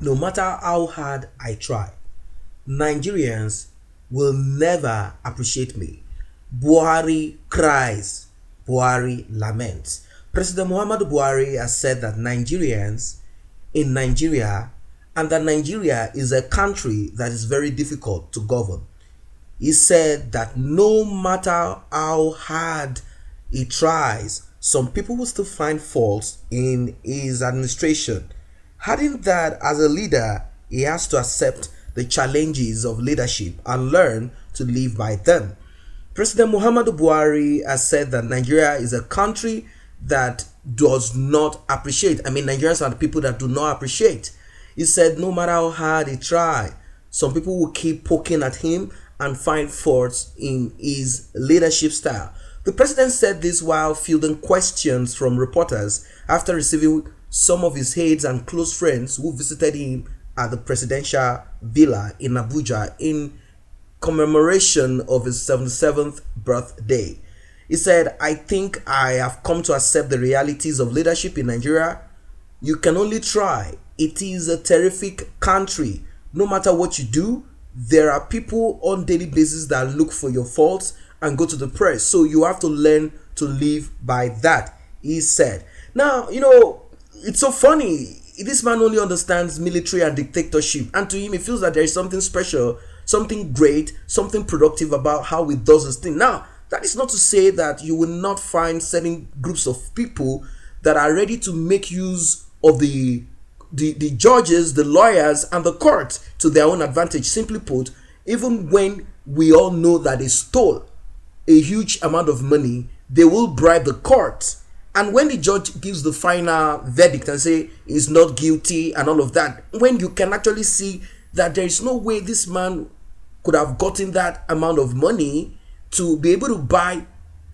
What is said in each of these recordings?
No matter how hard I try, Nigerians will never appreciate me. Buhari cries, Buhari laments. President Muhammadu Buhari has said that Nigerians in Nigeria and that Nigeria is a country that is very difficult to govern. He said that no matter how hard he tries, some people will still find faults in his administration. Adding that as a leader, he has to accept the challenges of leadership and learn to live by them. President Muhammadu Buhari has said that Nigeria is a country that does not appreciate. Nigerians are the people that do not appreciate. He said no matter how hard he try, some people will keep poking at him and find faults in his leadership style. The president said this while fielding questions from reporters after receiving some of his aides and close friends who visited him at the presidential villa in Abuja in commemoration of his 77th birthday. He said, I think I have come to accept the realities of leadership in Nigeria. You can only try. It is a terrific country. No matter what you do, there are people on daily basis that look for your faults and go to the press. So you have to learn to live by that, he said. Now, it's so funny. This man only understands military and dictatorship. And to him, he feels that there is something special, something great, something productive about how he does this thing. Now, that is not to say that you will not find certain groups of people that are ready to make use of the judges, the lawyers, and the court to their own advantage. Simply put, even when we all know that they stole a huge amount of money, they will bribe the court. And when the judge gives the final verdict and say he's not guilty and all of that, when you can actually see that there is no way this man could have gotten that amount of money to be able to buy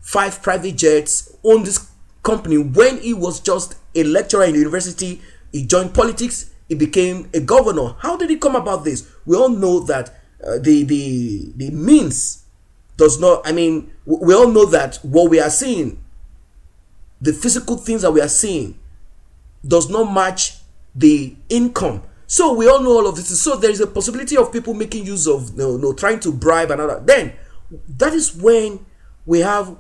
5 private jets, own this company when he was just a lecturer in the university, he joined politics, he became a governor. How did he come about this? We all know that the means does not, we all know that what we are seeing, the physical things that we are seeing, does not match the income. So we all know all of this. So there is a possibility of people making use of, trying to bribe another. Then that is when we have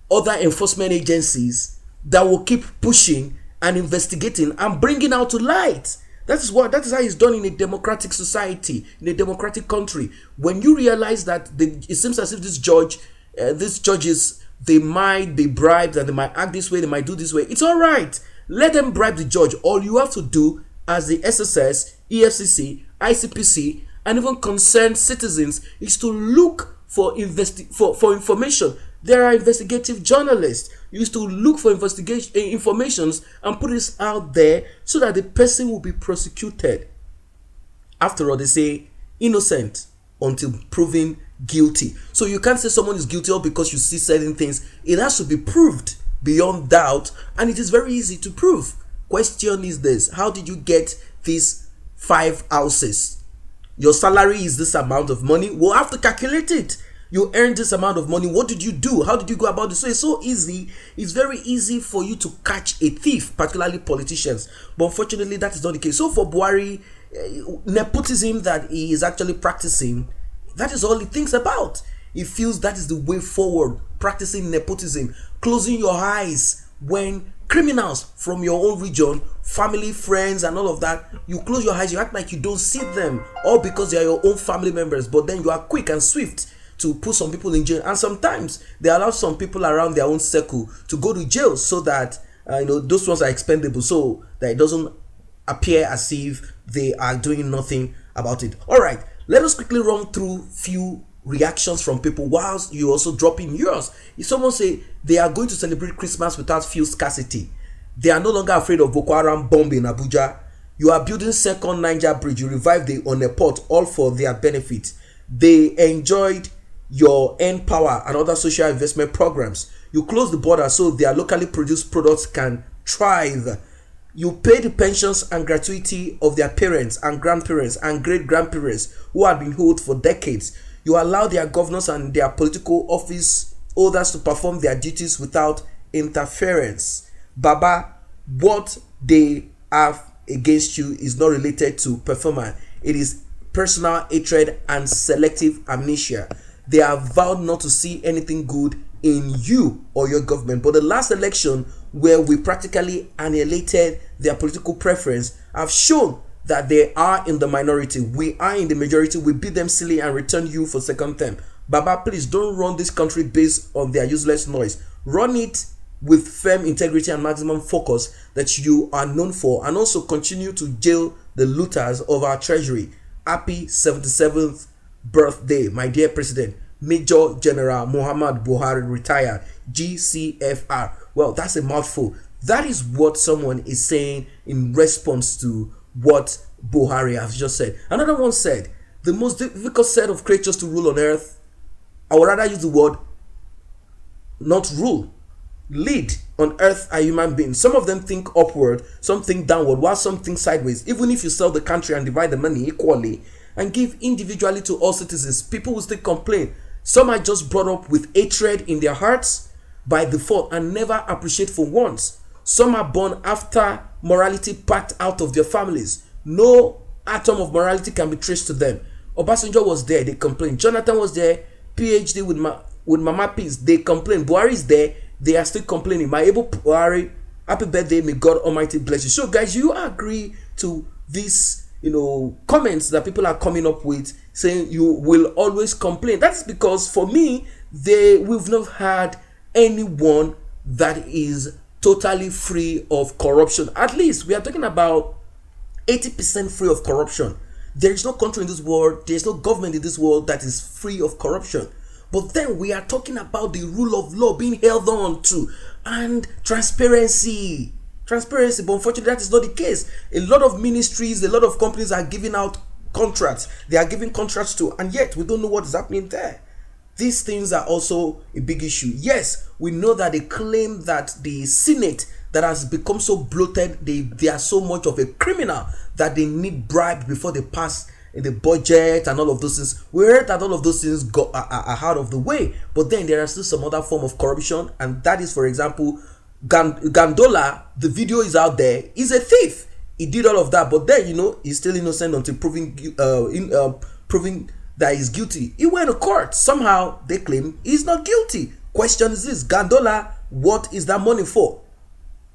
other enforcement agencies that will keep pushing and investigating and bringing out to light. That is how it's done in a democratic society, in a democratic country. When you realize that it seems as if these judges, they might be bribed and they might act this way, they might do this way. It's all right. Let them bribe the judge. All you have to do as the SSS, EFCC, ICPC, and even concerned citizens is to look for information. There are investigative journalists. You used to look for informations and put this out there so that the person will be prosecuted. After all, they say innocent until proven guilty. So you can't say someone is guilty all because you see certain things. It has to be proved beyond doubt, and it is very easy to prove. Question is this: how did you get these 5 houses? Your salary is this amount of money. We'll have to calculate it. You earned this amount of money. What did you do? How did you go about this? So it's so easy. It's very easy for you to catch a thief, particularly politicians. But unfortunately, that is not the case. So for Buhari, nepotism that he is actually practicing, that is all he thinks about. He feels that is the way forward, practicing nepotism, closing your eyes when criminals from your own region, family, friends, and all of that, you close your eyes, you act like you don't see them, all because they are your own family members, but then you are quick and swift to put some people in jail. And sometimes they allow some people around their own circle to go to jail so that those ones are expendable, so that it doesn't appear as if they are doing nothing about it. All right, let us quickly run through few reactions from people whilst you also drop in yours. If someone say they are going to celebrate Christmas without fuel scarcity, they are no longer afraid of Boko Haram bomb in Abuja. You are building second Niger bridge, you revive the Oneport, all for their benefit. They enjoyed your End Power and other social investment programs. You close the border so their locally produced products can thrive. You pay the pensions and gratuity of their parents and grandparents and great-grandparents who have been held for decades. You allow their governors and their political office holders to perform their duties without interference. Baba, what they have against you is not related to performance. It is personal hatred and selective amnesia. They have vowed not to see anything good in you or your government. But the last election, where we practically annihilated their political preference, have shown that they are in the minority. We are in the majority. We beat them silly and return you for second term. Baba, please don't run this country based on their useless noise. Run it with firm integrity and maximum focus that you are known for, and also continue to jail the looters of our treasury. Happy 77th birthday, my dear President. Major General Muhammad Buhari, retired, GCFR. Well, that's a mouthful. That is what someone is saying in response to what Buhari has just said. Another one said, the most difficult set of creatures to rule on earth, I would rather use the word not rule, lead on earth, are human beings. Some of them think upward, some think downward, while some think sideways. Even if you sell the country and divide the money equally and give individually to all citizens, people will still complain. Some are just brought up with hatred in their hearts by default and never appreciate for once. Some are born after morality packed out of their families. No atom of morality can be traced to them. Obasanjo was there, they complained. Jonathan was there, PhD with Mama Peace, they complained. Buhari is there, they are still complaining. My able Buhari, happy birthday, may God Almighty bless you. So guys, you agree to these comments that people are coming up with, saying you will always complain? That's because for me, we've not had anyone that is totally free of corruption. At least we are talking about 80% free of corruption. There is no country in this world, there is no government in this world that is free of corruption. But then we are talking about the rule of law being held on to, and transparency. But unfortunately, that is not the case. A lot of ministries, a lot of companies are giving out contracts. They are giving contracts to, and yet we don't know what is happening there. These things are also a big issue. Yes, we know that they claim that the Senate that has become so bloated, they are so much of a criminal that they need bribe before they pass in the budget and all of those things. We heard that all of those things are out of the way, but then there are still some other form of corruption, and that is, for example, Gandola. The video is out there. He's a thief. He did all of that, but then he's still innocent until proving that he's guilty. He went to court. Somehow they claim he's not guilty. Question is this: Gandola, what is that money for?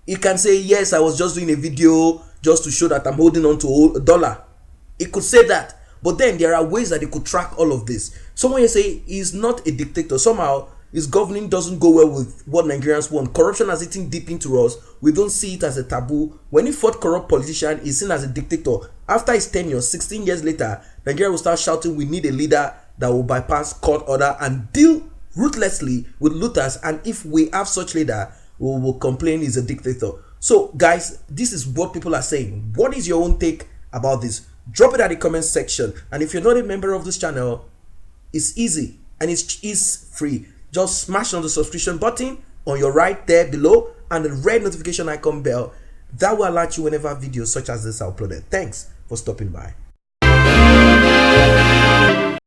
He can say, yes, I was just doing a video just to show that I'm holding on to $1. He could say that, but then there are ways that he could track all of this. Someone say he's not a dictator. Somehow his governing doesn't go well with what Nigerians want. Corruption has eaten deep into us. We don't see it as a taboo. When he fought corrupt politician, he's seen as a dictator. After his tenure, 16 years later, Nigeria will start shouting, we need a leader that will bypass court order and deal ruthlessly with looters. And if we have such leader, we will complain he's a dictator. So guys, this is what people are saying. What is your own take about this? Drop it at the comment section. And if you're not a member of this channel, it's easy and it's free. Just smash on the subscription button on your right there below and the red notification icon bell. That will alert you whenever videos such as this are uploaded. Thanks for stopping by.